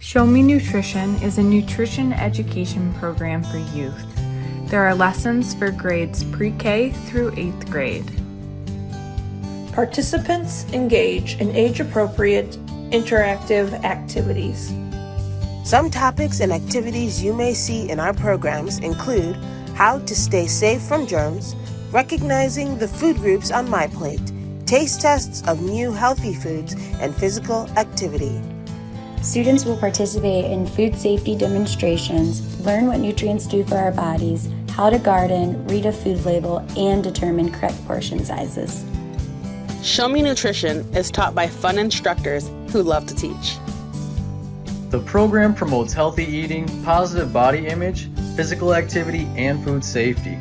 Show Me Nutrition is a nutrition education program for youth. There are lessons for grades pre-K through 8th grade. Participants engage in age-appropriate interactive activities. Some topics and activities you may see in our programs include how to stay safe from germs, recognizing the food groups on My Plate, taste tests of new healthy foods, and physical activity. Students will participate in food safety demonstrations, learn what nutrients do for our bodies, how to garden, read a food label, and determine correct portion sizes. Show Me Nutrition is taught by fun instructors who love to teach. The program promotes healthy eating, positive body image, physical activity, and food safety.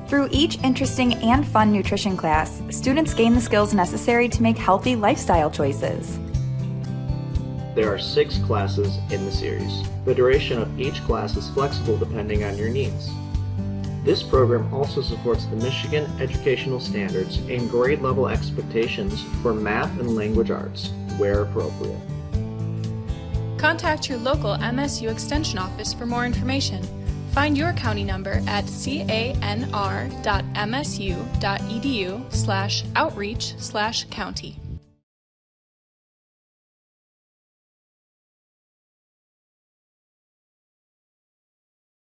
Through each interesting and fun nutrition class, students gain the skills necessary to make healthy lifestyle choices. There are 6 classes in the series. The duration of each class is flexible depending on your needs. This program also supports the Michigan educational standards and grade level expectations for math and language arts, where appropriate. Contact your local MSU Extension office for more information. Find your county number at canr.msu.edu/outreach/county.